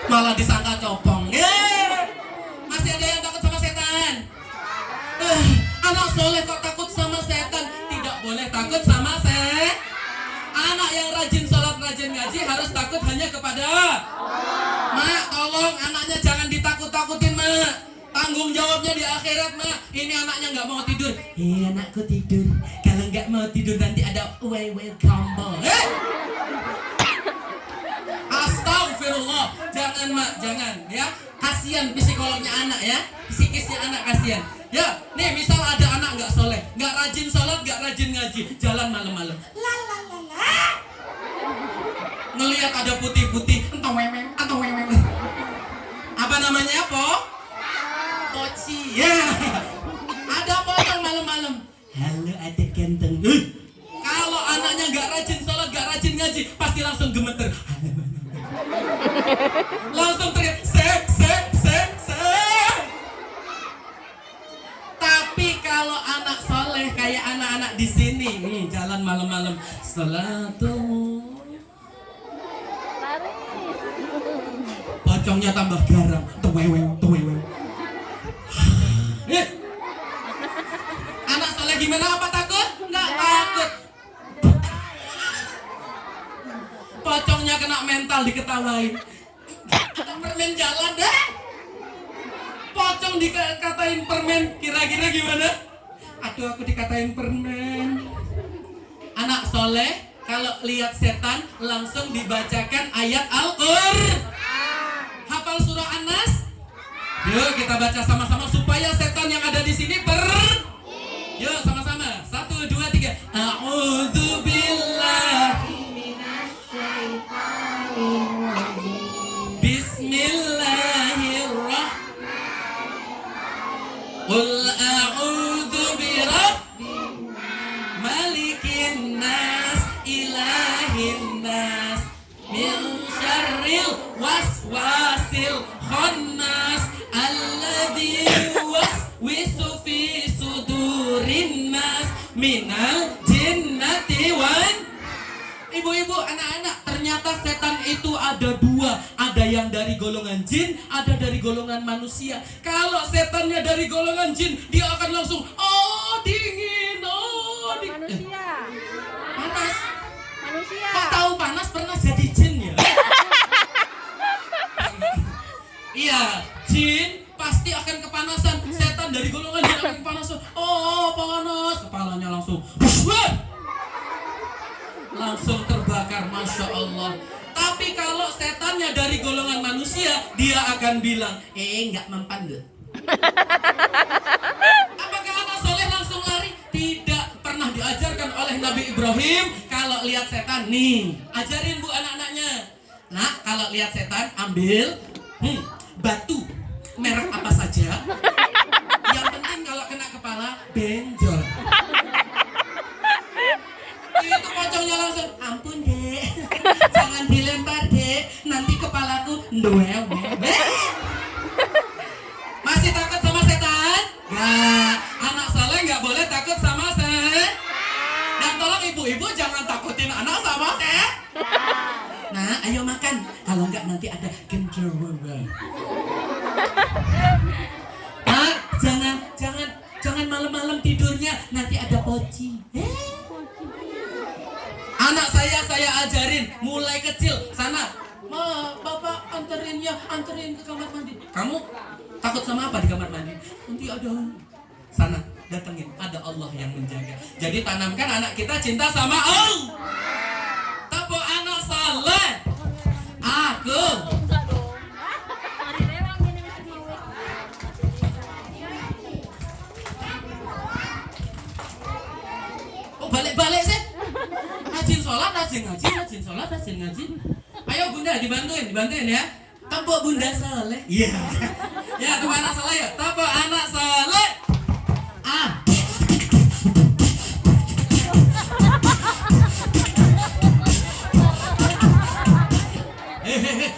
malah disangka copong. Masih ada yang takut sama setan? Anak soleh kok takut sama setan? Tidak boleh takut sama setan. Anak yang rajin sholat, rajin ngaji harus takut hanya kepada Mak, tolong anaknya jangan ditakut-takutin, Mak. Tanggung jawabnya di akhirat, Mak. Ini anaknya nggak mau tidur. Anakku tidur. Kalau nggak mau tidur nanti ada way combo. Astagfirullah. Jangan, Mak, jangan ya. Kasihan psikolognya anak ya. Psikisnya anak kasihan. Ya, nih misal ada anak nggak soleh, nggak rajin sholat, nggak rajin ngaji, jalan malam-malam. Ngelihat ada putih-putih, entah weweng. Apa namanya, Po? Poci. Ya. Ada pocong malam-malam. Halo, ada ganteng. Kalau anaknya nggak rajin sholat, nggak rajin ngaji, pasti langsung gemeter. Langsung teriak, sek. Tapi kalau anak soleh kayak anak-anak di sini, nih jalan malam-malam, salatu. Pocongnya tambah garam, tuweweng. Anak soleh gimana? Apa takut? Nggak takut. Pocongnya kena mental diketawain. Permen jalan deh. Pocong dikatain permen, kira-kira gimana? Aduh, aku dikatain permen. Anak soleh kalau lihat setan langsung dibacakan ayat Al-Qur'an. Hafal surah An-Nas? Yuk kita baca sama-sama supaya setan yang ada di sini Yuk sama-sama. 1, 2, 3. A'udzu billahi minasyaitonir rajim. Bismillahirrahmanirrahim. Qul a'udzu birabbin malikin nas ilahin nas min syarril waswasil khannas alladzi waswisu fi sudurin nas minal jinnati wan. Ibu-ibu, anak-anak, ternyata setan itu ada dua. Ada yang dari golongan jin, ada dari golongan manusia. Kalau setannya dari golongan jin, dia akan langsung dingin, Manusia. panas. Manusia. Kok tahu panas? Pernah jadi jin ya? Iya, jin pasti akan kepanasan. Setan dari golongan jin akan kepanasan. Panas. Kepalanya langsung langsung terbakar, Masya Allah. Tapi kalau setannya dari golongan manusia, dia akan bilang, nggak mempan deh. Apakah anak soleh langsung lari? Tidak pernah diajarkan oleh Nabi Ibrahim. Kalau lihat setan, nih, ajarin bu anak-anaknya. Nah, kalau lihat setan, ambil batu merek apa saja. Yang penting kalau kena kepala, benjol. Itu pocongnya langsung, ampun dek, jangan dilempar dek, nanti kepalaku nduewe. Masih takut sama setan? Nggak, anak soleh nggak boleh takut sama setan. Dan tolong ibu-ibu jangan takutin anak sama setan. Nah, ayo makan, kalau nggak nanti ada genderuwo. Nah, jangan malam-malam tidurnya, nanti ada poci. Anak saya ajarin mulai kecil. Sana, Ma, bapak anterin ke kamar mandi. Kamu takut sama apa di kamar mandi? Nanti ada. Sana, datengin, ada Allah yang menjaga. Jadi tanamkan anak kita cinta sama Allah. Tepuk anak saleh. Aku. Balik sih. Rajin sholat, rajin ngaji. Ayo bunda dibantuin ya. Tepuk bunda saleh. Iya. Ya, tepuk anak saleh ya. Tepuk anak saleh.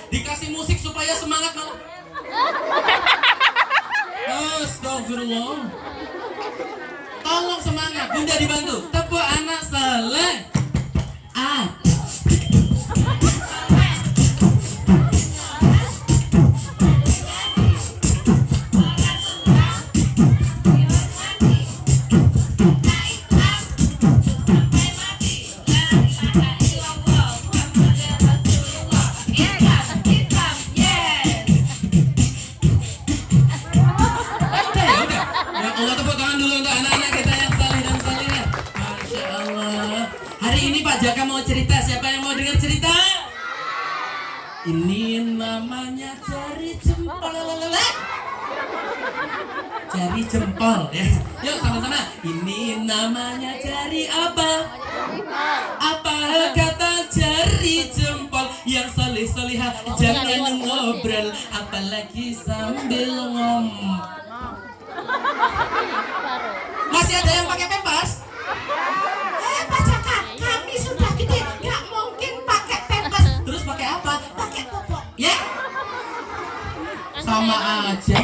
Dikasih musik supaya semangat malam. Astagfirullah. Tolong semangat, bunda dibantu. Tepuk anak saleh. Ini namanya jari jempol. Jari jempol ya. Yuk sama-sama. Ini namanya jari apa? Apa kata jari jempol? Yang soleh-solehah jangan ngobrol, apalagi sambil ngomong. Masih ada yang pakai pempas? Pak Jaka, kami sudah gede, nggak mungkin pakai pempas. Terus pakai apa? Pakai popok. Ya? Sama aja.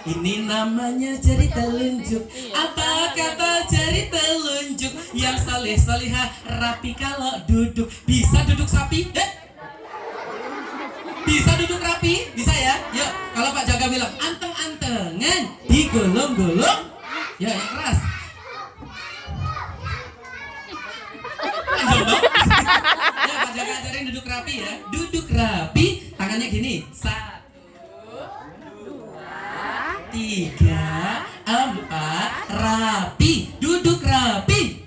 Ini namanya jari telunjuk. Apa kata jari telunjuk? Yang soleh-solehah rapi kalau duduk. Bisa duduk sapi? Bisa duduk rapi? Bisa ya? Yuk, kalau Pak Jaga bilang anteng-antengan, digolong-golong. Ya, yang keras. Panjang dong. Ya, Pak Jaga ajarin duduk rapi ya. Duduk rapi, tangannya gini. 1, 2, 3, 4, rapi. Duduk rapi.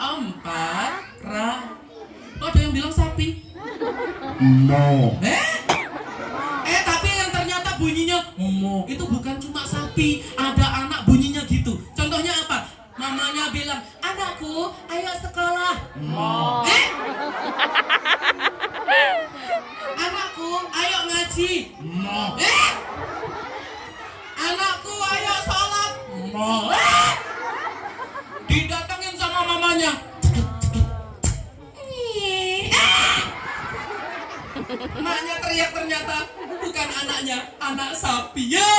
4, rapi. Oh, ada yang bilang sapi. No. Tapi yang ternyata bunyinya mo. Itu bukan cuma sapi, ada anak bunyinya gitu. Contohnya apa? Mamanya bilang, anakku, ayo sekolah. Mo. Anakku, ayo ngaji. Mo. Anakku, ayo sholat. Mo. Didatengin sama mamanya. Maknya teriak ternyata bukan anaknya, anak sapi ya.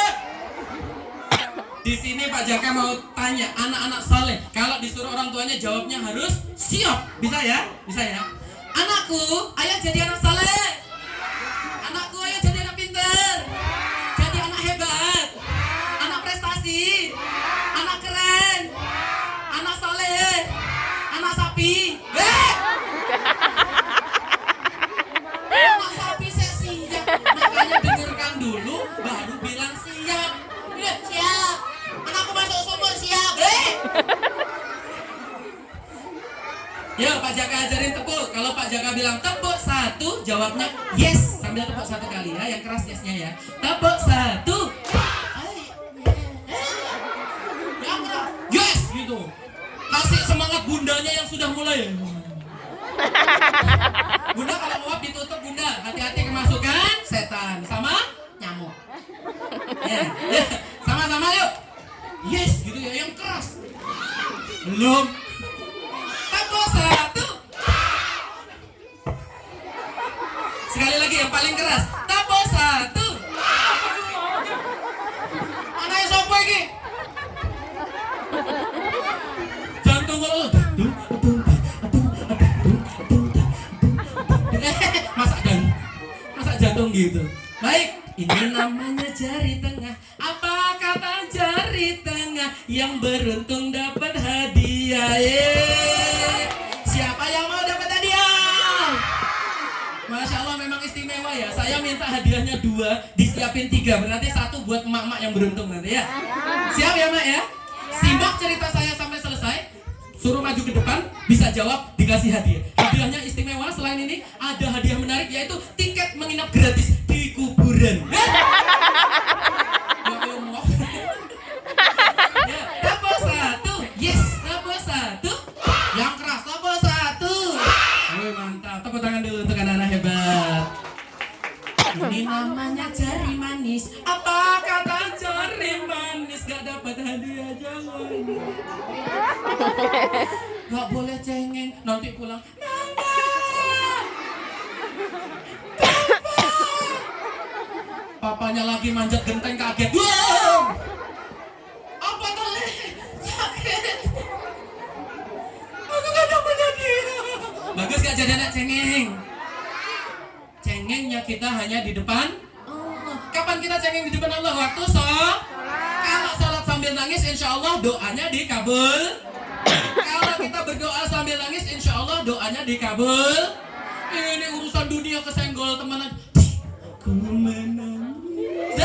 Di sini Pak Jaka mau tanya anak-anak saleh, kalau disuruh orang tuanya jawabnya harus siap. Bisa ya? Bisa ya? Anakku, ayo jadi anak saleh. Anakku, ayo jadi anak pintar. Jadi anak hebat. Anak prestasi. Anak keren. Anak saleh. Anak sapi. Anak sapi saya siap. Makanya dengarkan dulu baru bilang siap. Siap. Anakku masuk sumur siap. Yuk Pak Jaka ajarin tepuk. Kalau Pak Jaka bilang tepuk 1, jawabnya yes. Sambil tepuk 1 kali ya, yang keras yesnya ya. Tepuk 1. Yang keras. Yes gitu. Kasih semangat bundanya yang sudah mulai. Bunda kalau uap ditutup bunda, hati-hati kemasukan setan sama nyamuk. Ya. Sama-sama yuk. Yes gitu ya, yang keras. Belum. Tepuk 1. Sekali lagi yang paling keras. Tepuk 1. Mana yang sopo iki? Jantung lo. Masa jantung gitu. Baik, ini namanya jari tengah. Apa kata jari tengah? Yang beruntung dapat hadiah. Siapa yang mau dapat hadiah? Masya Allah, memang istimewa ya. Saya minta hadiahnya 2, disiapin 3. Berarti 1 buat emak-emak yang beruntung nanti ya. Siap ya Mak ya? Simak cerita saya sampai selesai. Suruh maju ke depan, bisa jawab, dikasih hadiah. Hadiahnya istimewa, selain ini ada hadiah menarik, yaitu tiket menginap gratis di kuburan. Ya, tepuk 1. Yes, tepuk 1. Yang keras, tepuk 1. Wih, mantap. Tepuk tangan dulu untuk anak-anak hebat. Ini namanya jari manis. Apa kata jari manis? Gak dapat hadiah, jangan. Gak boleh cengeng, nanti pulang. Mama, papanya lagi manjat genteng kaget. Wow, apa tadi? Sakit. Aku gak dapat hadiah. Bagus gak jadi anak cengeng? Cengengnya kita hanya di depan Allah. Kapan kita cengeng di depan Allah? Waktu sholat. Kalau sholat sambil nangis, insya Allah doanya dikabul. Kalau kita berdoa sambil nangis, insya Allah doanya dikabul. Ini urusan dunia kesenggol teman. Aku menangis.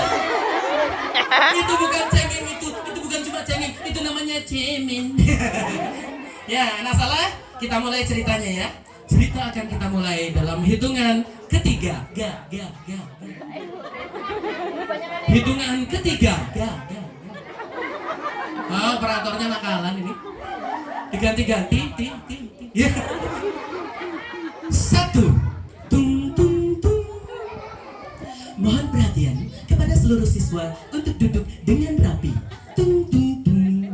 Itu bukan cengeng, itu bukan cuma cengeng, itu namanya cemen. Ya, anak salah, kita mulai ceritanya ya. Cerita akan kita mulai dalam hitungan ketiga. Hitungan ketiga. Oh, operatornya nakalan ini. Diganti-ganti. Ya. 1. Tung tung tung. Mohon perhatian kepada seluruh siswa untuk duduk dengan rapi. Tung tung tung.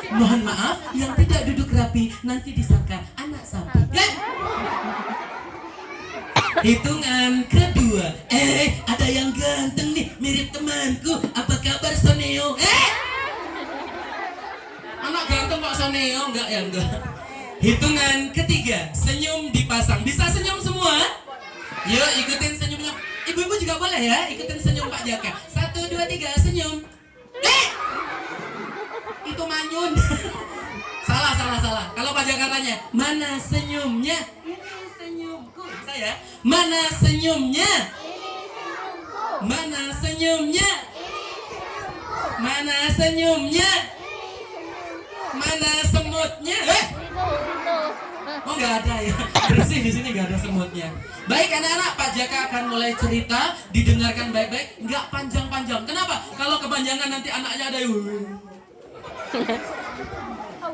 Mohon maaf yang tidak duduk rapi nanti disangka anak sapi. Ya. Hitungan kedua. Ada yang ganteng nih, mirip temanku. Apa kabar Soneo? Anak ganteng kok Soneo? Enggak ya, enggak. Hitungan ketiga, senyum dipasang. Bisa senyum semua? Yuk ikutin senyumnya. Ibu-ibu juga boleh ya, ikutin senyum Pak Jaka. 1, 2, 3, senyum. Itu manyun. Salah. Kalau Pak Jaka tanya, mana senyumnya? Ini senyumku. Saya, mana senyumnya? Mana senyumnya? Mana senyumnya? Mana semutnya? Oh nggak ada ya, bersih di sini nggak ada semutnya. Baik anak-anak, Pak Jaka akan mulai cerita, didengarkan baik-baik, nggak panjang-panjang. Kenapa? Kalau kepanjangan nanti anaknya ada yang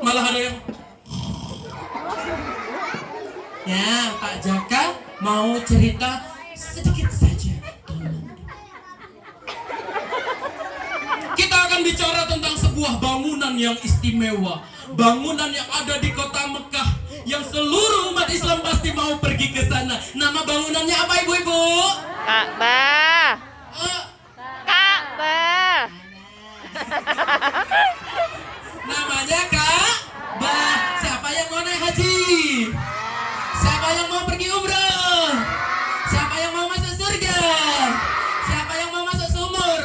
malah ada yang ya. Pak Jaka mau cerita sedikit saja. Kita akan bicara tentang sebuah bangunan yang istimewa. Bangunan yang ada di kota Mekah, yang seluruh umat Islam pasti mau pergi ke sana. Nama bangunannya apa ibu-ibu? Ka'bah. Oh, Ka'bah. namanya Ka'bah. Siapa yang mau naik haji? Siapa yang mau pergi umrah? Siapa yang mau masuk surga? Siapa yang mau masuk sumur?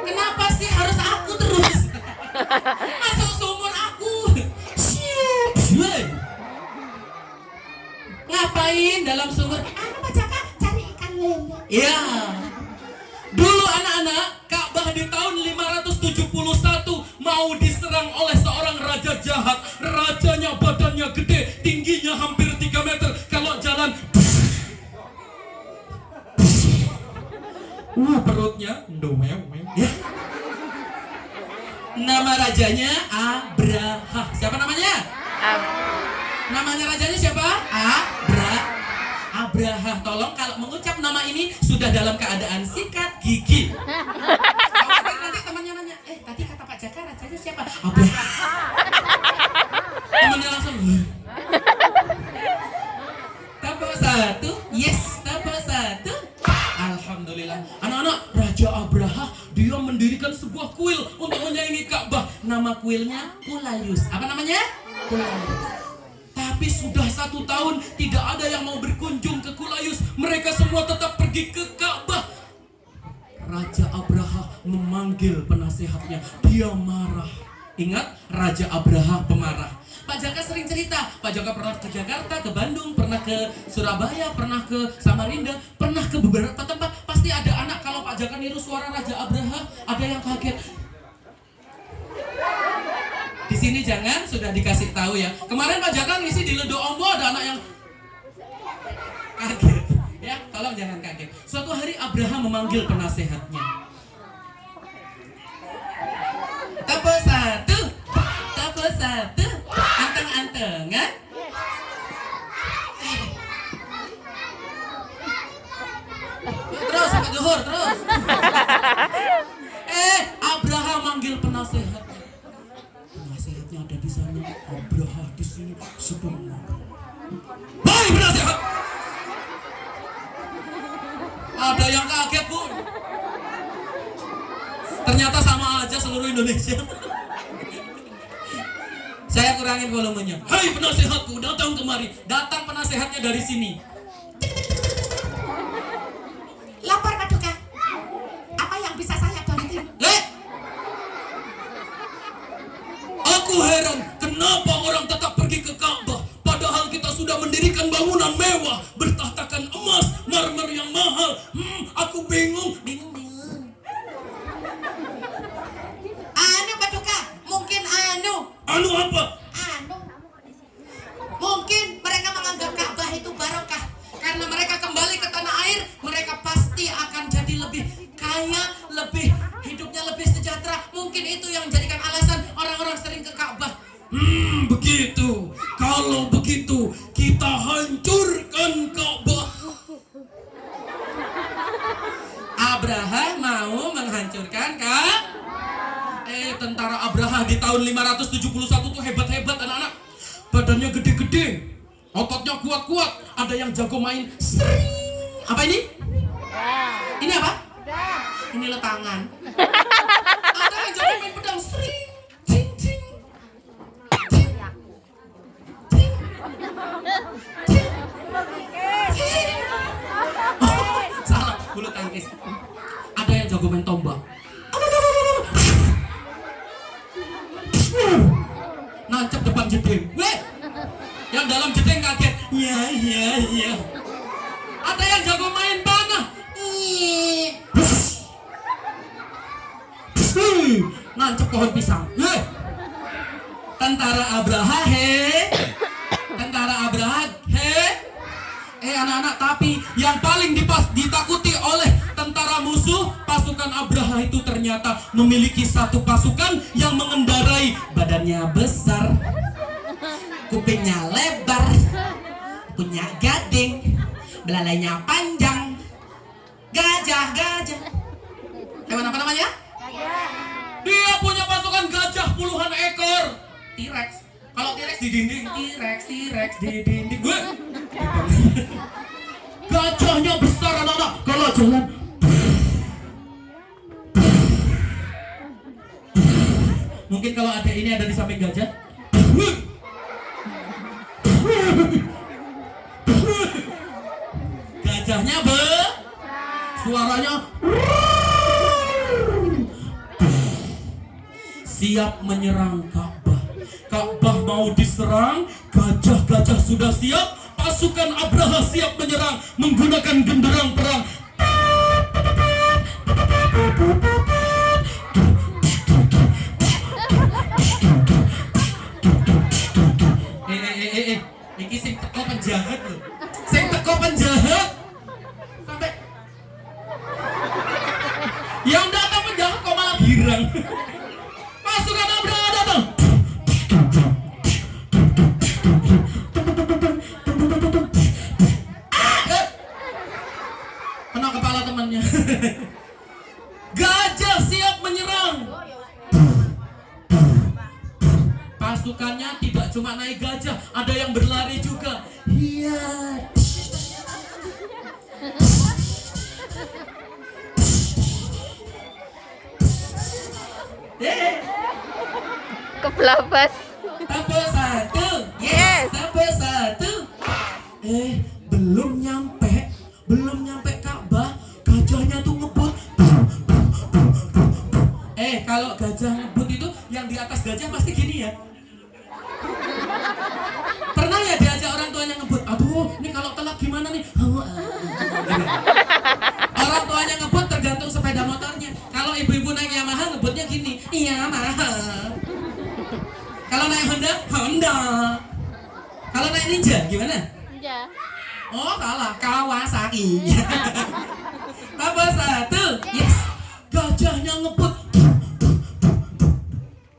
Kenapa sih harus aku terus? Masuk sumur aku. Siap. Ngapain dalam sumur? Pak Jaka cari ikan lele. Ya. Dulu anak-anak, Ka'bah di tahun 571 mau diserang oleh seorang raja jahat. Rajanya badannya gede, tingginya hampir 3 meter. Kalau jalan perutnya ya. Nama rajanya Abraha. Siapa namanya? Namanya rajanya siapa? Abraha. Tolong kalau mengucap nama ini sudah dalam keadaan sikat gigi. Nanti temannya nanya, tadi kata Pak Jaka rajanya siapa? Abraha. Temannya langsung Tepuk 1. Yes, tepuk 1. Alhamdulillah. Anak-anak, Raja Abraha dia mendirikan sebuah kuil untuk menyaingi Ka'bah. Nama kuilnya Kulayus. Apa namanya? Kulayus. Tapi sudah 1 tahun tidak ada yang mau berkunjung ke Kulayus. Mereka semua tetap pergi ke Ka'bah. Raja Abraha memanggil penasehatnya. Dia marah. Ingat, Raja Abraha pemarah. Pak Jaka sering cerita, Pak Jaka pernah ke Jakarta, ke Bandung, pernah ke Surabaya, pernah ke Samarinda, pernah ke beberapa tempat. Pasti ada anak kalau Pak Jaka niru suara Raja Abraha, ada yang kaget. Di sini jangan, sudah dikasih tahu ya. Kemarin Pak Jaka ngisi di Ledo Ombo, ada anak yang kaget. Ya, tolong jangan kaget. Suatu hari Abraha memanggil penasehatnya. Tepuk 1. Tepuk 1. Anteng-antengan. Terus sampai zuhur terus. Abraha manggil penasehatnya. Penasehatnya ada di sana. Abraha di sini sedang marah. Hai penasehat. Ada yang kaget bu. Ternyata sama aja seluruh Indonesia. Saya kurangin volumenya. Hai penasehatku, datang kemari. Datang penasehatnya dari sini. Lapor Paduka. Apa yang bisa saya bantu? Aku heran kenapa orang tetap pergi ke Ka'bah. Padahal kita sudah mendirikan bangunan mewah, bertahtakan emas, marmer yang mahal. Aku bingung. Anu Paduka, mungkin anu. Anu apa? Kalau begitu kita hancurkan Ka'bah. Abraha mau menghancurkan tentara Abraha di tahun 571 tuh hebat-hebat anak-anak. Badannya gede-gede, ototnya kuat-kuat. Ada yang jago main sering. Apa ini? Ini apa? Ini letangan. Ada yang jago main pedang sering. Cing cing. Cing. Cing. Cing. Cing. Oh, salah, bulu tangkis. Ada yang jago main tombak. Nancap depan jeding. Weh, yang dalam jeding kaget. Ya. Ada yang jago main panah. Nancap pohon pisang. Weh, tentara Abraha anak-anak, tapi yang paling ditakuti oleh tentara musuh, pasukan Abraha itu ternyata memiliki satu pasukan yang mengendarai, badannya besar, kupingnya lebar, punya gading, belalainya panjang, gajah. Hewan apa namanya? Dia punya pasukan gajah puluhan ekor. T-Rex. Kalau T-Rex di dinding, T-Rex di dinding. Gue. Gajahnya besar anak-anak. Kalau jalan, mungkin kalau ada ini ada di samping gajah. Gajahnya suaranya siap menyerang Ka'bah. Ka'bah mau diserang, gajah-gajah sudah siap. Pasukan Abraha siap menyerang menggunakan genderang perang. Iki sing teko penjahat lho. Sing teko penjahat. Sampai yang datang penjahat kok malah girang. Pasukan Abraha datang. Kena kepala temannya. Gajah siap menyerang. Pasukannya tidak cuma naik gajah, ada yang berlari juga. Iya. Keblabas. Tambah satu. Yes. Tambah satu. Belum nyampe Ka'bah, gajahnya tuh ngebut. Kalau gajah ngebut itu yang di atas gajah pasti gini ya. Pernah ya diajak orang tuanya ngebut? Aduh, ini kalau telat gimana nih? Orang tuanya ngebut tergantung sepeda motornya. Kalau ibu-ibu naik Yamaha ngebutnya gini. Yamaha. Kalau naik Honda. Kalau naik Ninja gimana? Ninja. Oh salah, Kawasaki. Tambah satu. Yes. Gajahnya ngebut.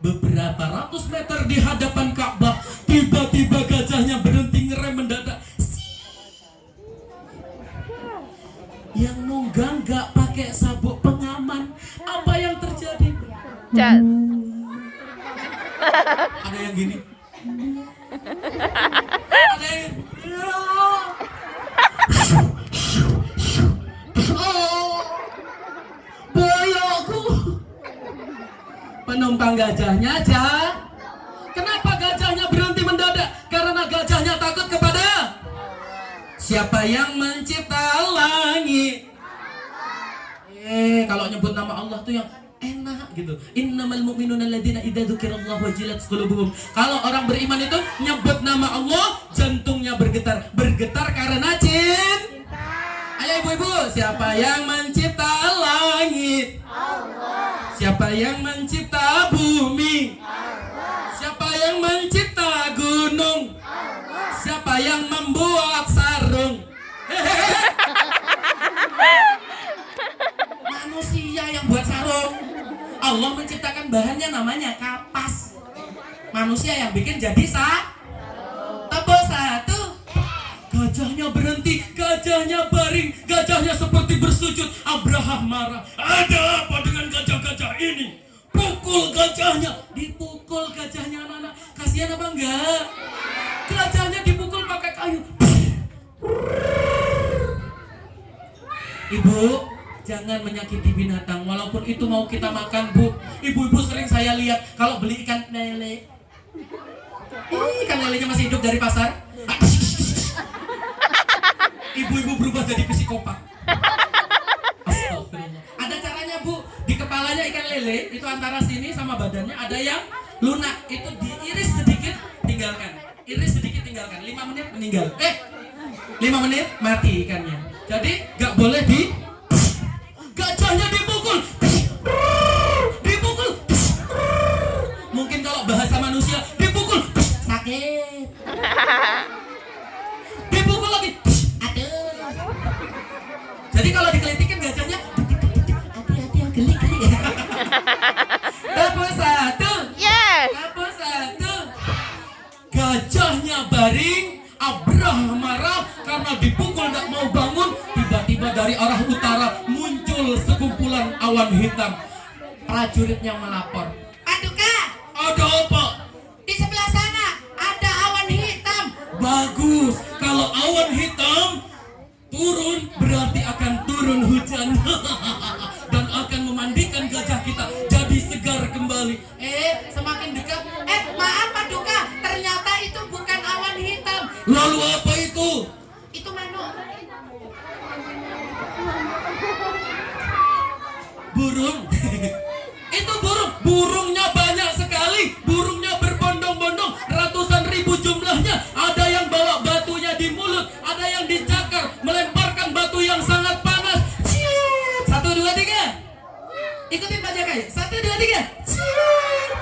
Beberapa ratus meter di hadapan Ka'bah, tiba-tiba gajahnya berhenti ngerem mendadak. Yang nunggang gak pakai sabuk pengaman. Apa yang terjadi? Cat. Ada yang gini. Ada yang boyokku. Penumpang gajahnya aja. Kenapa gajahnya berhenti mendadak? Karena gajahnya takut kepada siapa yang mencipta langit. Kalau nyebut nama Allah tuh yang enak gitu. Innamal mu'minuna alladzina idza dzukirallahu wajilat qulubuhum. Kalau orang beriman itu nyebut nama Allah, jantungnya bergetar. Bergetar karena cinta. Ayo ibu-ibu, siapa yang mencipta langit? Allah. Siapa yang mencipta bumi? Allah. Siapa yang mencipta gunung? Allah. Siapa yang membuat sarung? Manusia yang buat sarung. Allah menciptakan bahannya namanya kapas. Manusia yang bikin jadi Gajahnya baring, gajahnya seperti bersujud. Abraham marah. Ada apa dengan gajah-gajah ini? Pukul gajahnya. Dipukul gajahnya anak-anak. Kasihan apa enggak? Gajahnya dipukul pakai kayu. Ibu, jangan menyakiti binatang. Walaupun itu mau kita makan, Bu. Ibu-ibu sering saya lihat kalau beli ikan lele. Ikan lelenya masih hidup dari pasar. Ibu-ibu berubah jadi psikopat. Astagfirullah. Ada caranya, Bu. Di kepalanya ikan lele itu antara sini sama badannya ada yang lunak. Itu diiris sedikit, tinggalkan. Iris sedikit, tinggalkan. 5 menit meninggal. 5 menit mati ikannya. Jadi gak boleh gajahnya dipukul. Dipukul. Mungkin kalau bahasa manusia dipukul sakit. Dipukul lagi. Jadi kalau dikelitikin gajahnya hati-hati yang geli-geli. Dapur 1. Yes. Dapur 1. Gajahnya baring. Abraham marah karena dipukul tak mau bangun. Tiba-tiba dari arah utara muncul sekumpulan awan hitam. Prajuritnya melapor. Aduh Kak, ada apa? Di sebelah sana ada awan hitam. Bagus, kalau awan hitam turun berarti akan turun hujan. Dan akan memandikan gajah kita jadi segar kembali. Semakin dekat. Maaf Pak Duka, ternyata itu bukan awan hitam. Lalu apa itu? Itu manuk. Burung. Itu burung. Burungnya banyak sekali. Burungnya berbondong-bondong, ratusan ribu jumlahnya. Ada yang bawa batunya di mulut, ada yang dicakar, melemparkan batu yang sangat panas. 1, 2, 3. Ikutin Pak Jaka. 1, 2, 3.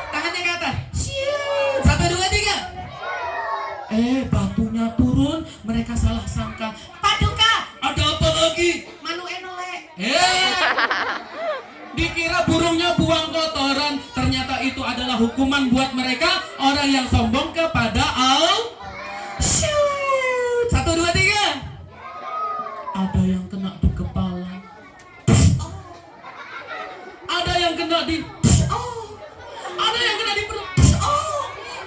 Tangannya ke atas. 1, 2, 3. Batunya turun, mereka salah sangka. Pak Duka, ada apa lagi? Manu enole. Dikira burungnya buang kotoran, ternyata itu adalah hukuman buat mereka, orang yang sombong kepada Allah. 1, 2, 3. Ada yang kena di kepala. Ada yang kena di ada yang kena di perut.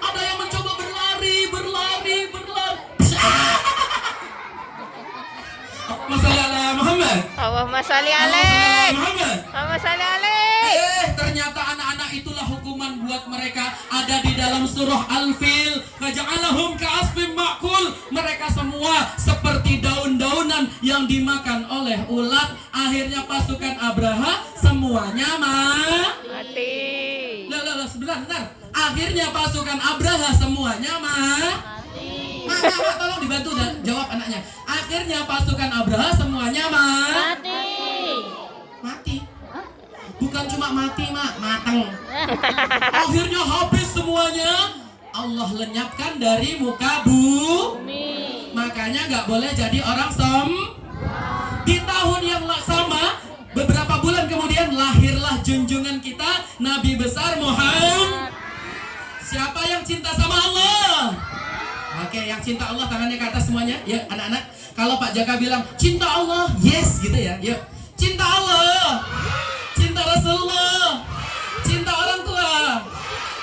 Ada yang mencoba berlari. Masalah Muhammad. Allahumma sholli Allahumma alaik. Muhammad. Allahumma sholli alaik. Ternyata anak-anak itulah hukuman buat mereka. Ada di dalam surah Al-Fil. Faja'alahum ka'asfim ma'kul. Mereka semua seperti daun-daunan yang dimakan oleh ulat. Akhirnya pasukan Abraha semuanya Mati. Sebentar. Akhirnya pasukan Abraha semuanya mati. Mak, tolong dibantu jawab anaknya. Akhirnya pasukan Abraha semuanya mati. Bukan cuma mati, Mak, mateng. Akhirnya habis semuanya. Allah lenyapkan dari muka bumi. Makanya nggak boleh jadi orang Di tahun yang sama, beberapa bulan kemudian lahirlah junjungan kita, Nabi besar Muhammad. Siapa yang cinta sama Allah? Oke, yang cinta Allah tangannya ke atas semuanya. Ya, anak-anak. Kalau Pak Jaka bilang cinta Allah, yes gitu ya. Yuk, cinta Allah, cinta Rasulullah, cinta orang tua,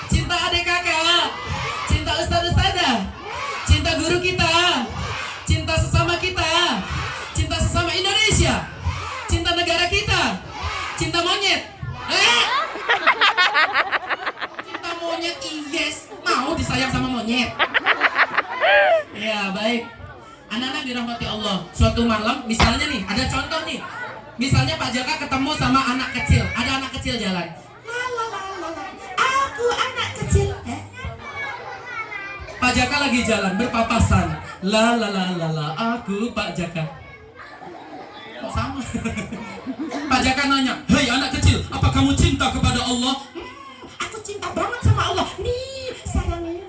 cinta adik kakak, cinta ustaz-ustazah, cinta guru kita, cinta sesama kita, cinta sesama Indonesia, cinta negara kita, cinta monyet. Cinta monyet, yes. Mau disayang sama monyet. Ya, baik. Anak-anak dirahmati Allah. Suatu malam, misalnya nih, ada contoh nih. Misalnya Pak Jaka ketemu sama anak kecil. Ada anak kecil jalan. Aku anak kecil. Pak Jaka lagi jalan berpapasan. Aku Pak Jaka. Kok sama? Pak Jaka nanya, "Hei anak kecil, apa kamu cinta kepada Allah?" Aku cinta banget sama Allah. Nih, sayangnya.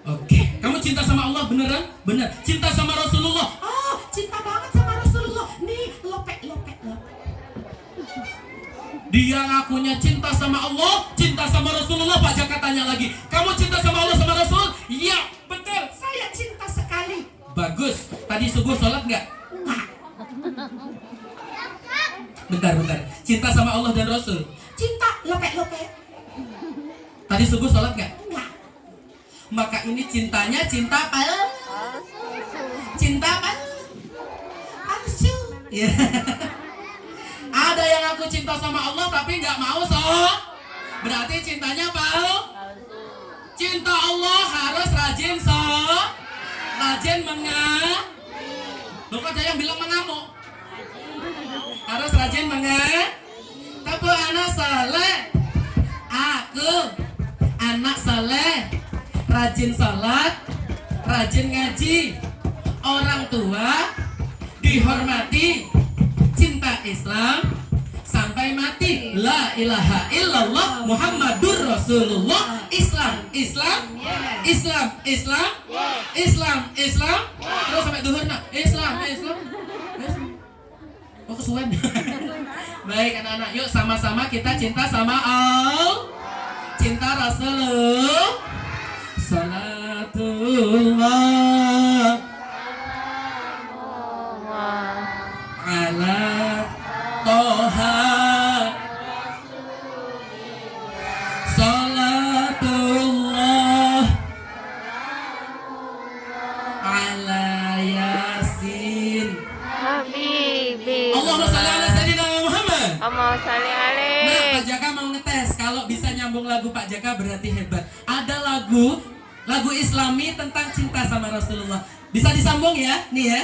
Oke, kamu cinta sama Allah beneran? Bener. Cinta sama Rasulullah? Oh, cinta banget sama Rasulullah. Nih, lopek. Dia ngakunya cinta sama Allah, cinta sama Rasulullah. Pak Jaka tanya lagi, kamu cinta sama Allah sama Rasul? Iya, betul. Saya cinta sekali. Bagus. Tadi subuh sholat nggak? Bentar. Cinta sama Allah dan Rasul. Cinta, lope. Tadi subuh sholat nggak? Nggak. Maka ini cintanya cinta cinta palsu. Ya. Ada yang aku cinta sama Allah tapi nggak mau berarti cintanya cinta Allah harus rajin Loh kok ada yang bilang mengamuk? Harus rajin tapi anak saleh. Aku anak saleh, rajin salat, rajin ngaji, orang tua dihormati, cinta Islam sampai mati. La ilaha illallah Muhammadur Rasulullah. Islam. Terus sampai duhur nak. Islam. Oh kesuwen. Baik anak-anak, yuk sama-sama kita cinta sama Allah, cinta Rasulullah. Salatullah ala Toha, salatullah ala Yasin. Habibi. Allahumma sholli ala sayyidina Muhammad. Allahumma sholli alaihi. Nah, Pak Jaka mau ngetes. Kalau bisa nyambung lagu Pak Jaka berarti hebat. Ada lagu Islami tentang cinta sama Rasulullah. Bisa disambung ya? Nih ya.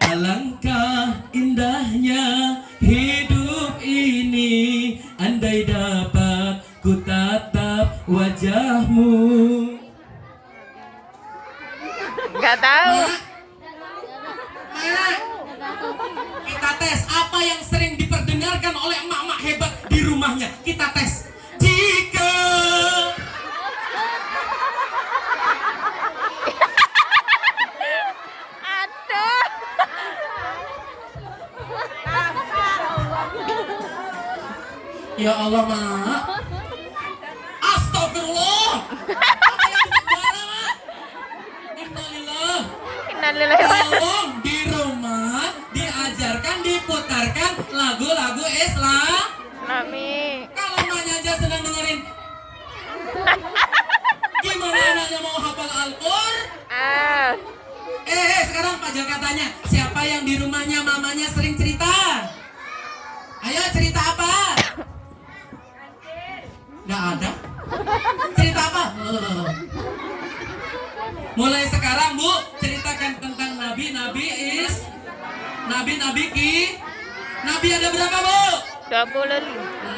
Alangkah indahnya hidup ini, andai dapat ku tatap wajahmu. Nggak tahu. Mak, kita tes apa yang sering diperdengarkan oleh emak-emak hebat di rumahnya. Kita tes. Jika Aduh. ya Allah mak, astagfirullah. Apa yang dipenjara mak? Innalillah. Innalillahi wa inna Tolong di rumah diajarkan, diputarkan lagu-lagu Islam. ilaihi. Kalau emaknya aja senang dengerin, gimana anaknya mau hafal Al-Qur'an? Sekarang Pak Jaka tanya, siapa yang di rumahnya mamanya sering cerita? Ayo cerita apa? Nggak ada. Cerita apa? Mulai sekarang Bu, ceritakan tentang Nabi Nabi ada berapa Bu? 25.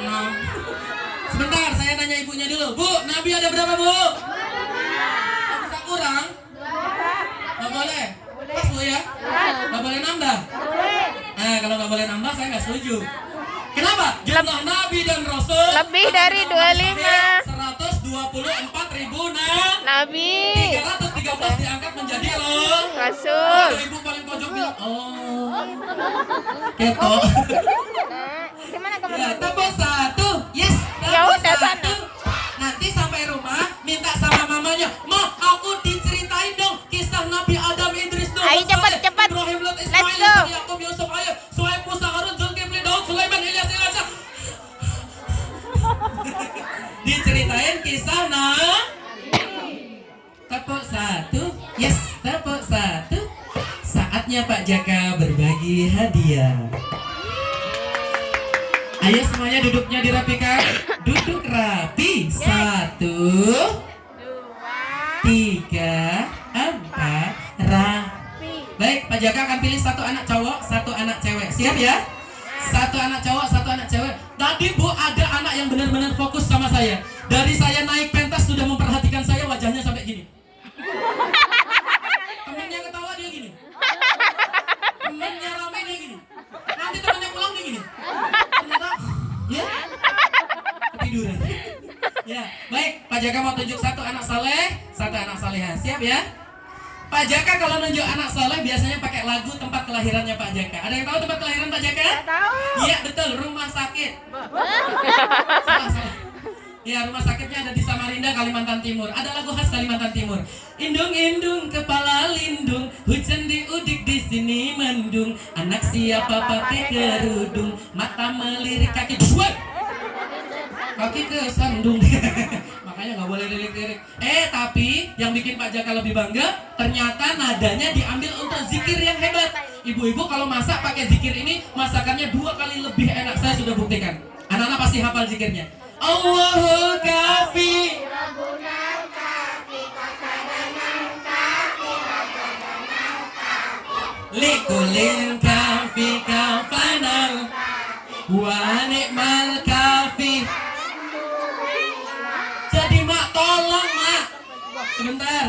6. Sebentar, saya tanya ibunya dulu. Bu, Nabi ada berapa Bu? Nggak bisa kurang? Nggak boleh? Pas Bu ya? Nggak boleh nambah? Nah, kalau nggak boleh nambah saya nggak setuju. Kenapa? Jumlah Nabi dan Rasul Lebih dari 25. 124.000 Nabi. 313 diangkat menjadi Rasul. Ibu paling pojok bilang, keto. Gimana kamu? Ya, tepuk satu. Yes, Ya tepuk udah, satu. Nanti sampai rumah minta sama mamanya, "Ma, aku diceritain dong kisah Nabi Adam, Idris, Nuh, Ayo, cepat, Saleh, cepat. Ibrahim, Lut, Let's Ismail, go. Yakub, Yusuf, Ayub, Suhaib, Musa, Harun, Zulkifli, Daud, Sulaiman, Ilyas, Ilasa." Diceritain kisah tepuk satu. Yes, tepuk satu. Saatnya Pak Jaka berbagi hadiah. Ayo semuanya duduknya dirapikan. Duduk rapi. 1, 3, 4. Baik, Pak Jaka akan pilih satu anak cowok, satu anak cewek. Siap ya? Satu anak cowok, satu anak cewek. Tadi Bu ada anak yang benar-benar fokus sama saya. Dari saya naik pentas sudah memperhatikan saya, wajahnya sampai gini. Temennya ketawa dia gini. Temennya rame dia gini. Nanti temennya pulang dia gini. Ternyata, ya, ketiduran. Ya, baik. Pak Jaka mau tunjuk satu anak saleh, satu anak saleha. Siap ya? Pak Jaka kalau nunjuk anak saleh biasanya pakai lagu tempat kelahirannya Pak Jaka. Ada yang tahu tempat kelahiran Pak Jaka? Tahu. Iya betul, rumah sakit. Salah. Ya, rumah sakitnya ada di Samarinda, Kalimantan Timur. Ada lagu khas Kalimantan Timur. Indung-indung kepala lindung, hujan diudik di sini mendung. Anak siapa pakai kerudung, mata melirik kaki buat. Kaki kesandung. Makanya nggak boleh lirik-lirik. Tapi yang bikin Pak Jaka lebih bangga, ternyata nadanya diambil untuk zikir yang hebat. Ibu-ibu kalau masak pakai zikir ini, masakannya 2 kali lebih enak. Saya sudah buktikan. Anak-anak pasti hafal zikirnya. Allahul kafi, likulin kafi kafanal, wa ni'mal kafi. Jadi mak, tolong mak, sebentar.